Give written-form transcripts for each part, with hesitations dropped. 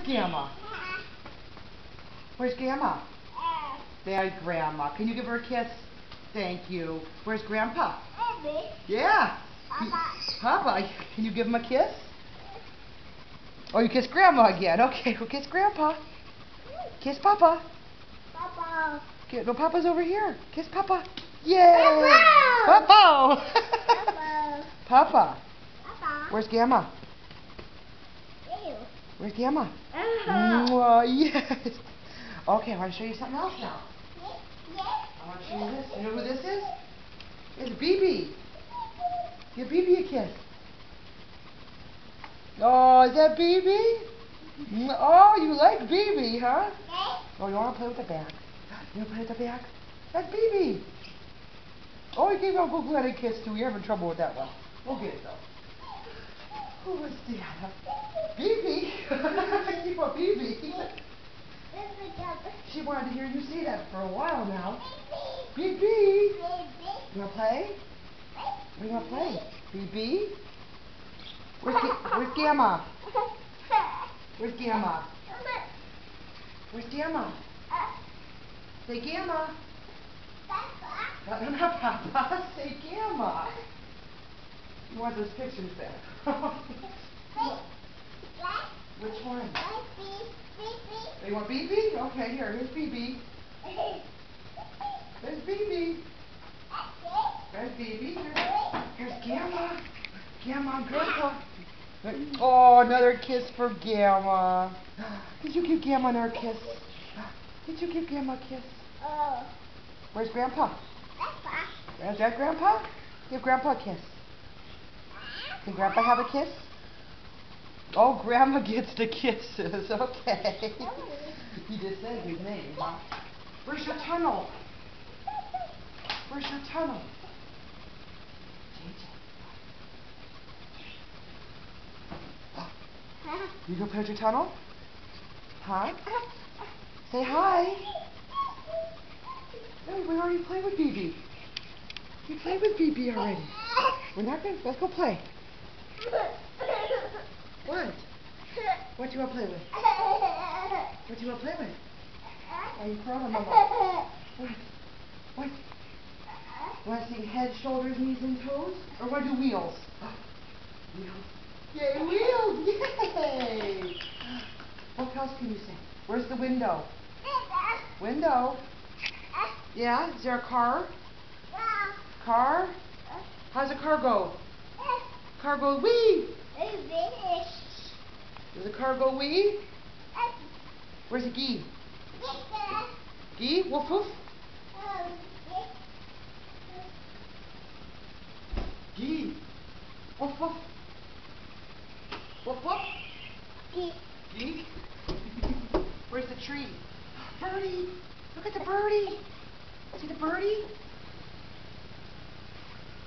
Gamma? Where's Gamma? There's Grandma. Can you give her a kiss? Thank you. Where's Grandpa? Yeah. Papa. Can you give him a kiss? Oh, you kiss Grandma again. Okay, well, kiss Grandpa. Kiss Papa. Papa. No, Papa's over here. Kiss Papa. Yay! Papa. Papa. Where's Gamma? Where's Gamma? Yes. Okay, I want to show you something else now. I want to show you this. You know who this is? It's BB. Give BB a kiss. Oh, is that BB? Oh, you like BB, huh? Oh, you want to play with the bag? You want to play with the bag? That's BB. Oh, you gave Uncle Glenn a kiss too. You're having trouble with that one. We'll get it though. Who was that? BB? You want BB? She wanted to hear you say that for a while now. BB. You want to play? What do you want to play? BB? Where's Gamma? Where's Gamma? Where's Gamma? Say Gamma. Not Papa. Say Gamma. You want those pictures back? Which one? You want BB? Okay, here's BB. There's BB. There's BB. Here's Gamma. Gamma and Grandpa. Oh, another kiss for Gamma. Did you give Gamma another kiss? Did you give Gamma a kiss? Where's Grandpa? Is that Grandpa? Give Grandpa a kiss. Can Grandpa have a kiss? Oh, Grandma gets the kisses. Okay. You just said his name, huh? Where's your tunnel? Where's your tunnel? You go play with your tunnel? Huh? Say hi. Oh, we already played with BB. You played with BB already. We're not going to... Let's go play. What? What do you want to play with? What do you want to play with? Are you crawling, Mama? What? What? You want to sing head, shoulders, knees, and toes? Or want to do wheels? Wheels. Yay, wheels! Yay! What else can you sing? Where's the window? Window? Yeah? Is there a car? Car? How's a car go? Car go wee! Does a car go wee? Where's the gee? Gee? Woof woof? Gee? Woof woof? Woof woof? Gee? Where's the tree? Birdie! Look at the birdie! See the birdie?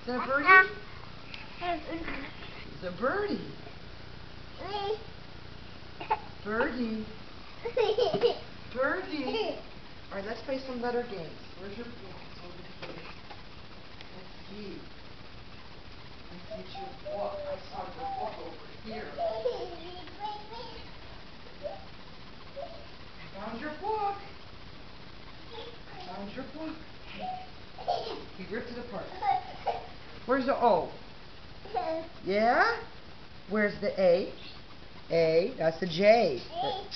Is that a birdie? It's a birdie. Birdie. Birdie. Alright, let's play some letter games. Where's your book? Let's see. Let's get your book. I saw your book over here. I found your book. I found your book. He ripped it apart. Where's the O? Yeah? Where's the A? A. That's the J.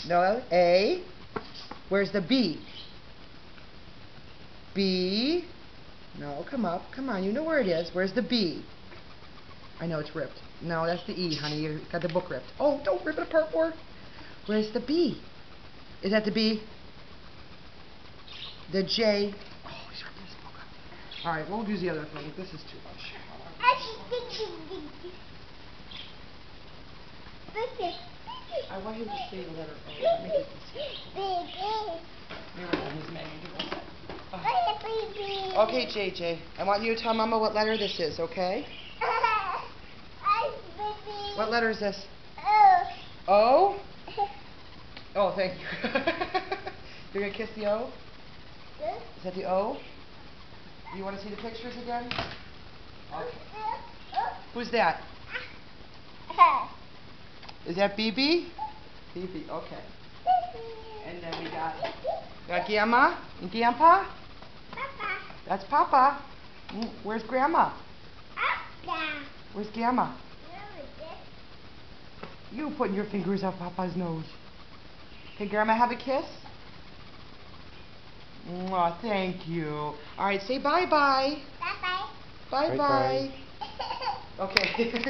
No, A. Where's the B? B. No, come up. Come on, you know where it is. Where's the B? I know it's ripped. No, that's the E, honey. You got the book ripped. Oh, don't rip it apart more. Where's the B? Is that the B? The J. Oh, he's ripping this book up. Alright, we'll use the other thing. This is too much. I want him to say the letter O. Make it Okay, JJ. I want you to tell Mama what letter this is, okay? What letter is this? O? Oh, thank you. You're going to kiss the O? Is that the O? You want to see the pictures again? Okay. Who's that? Is that BB? Phoebe, okay. And then we got Grandma and Grandpa. Papa. That's Papa. Where's Grandma? Papa. Where's Grandma? You putting your fingers up Papa's nose. Can Grandma have a kiss? Aw, thank you. All right, say bye-bye. Bye-bye. Bye-bye. Okay.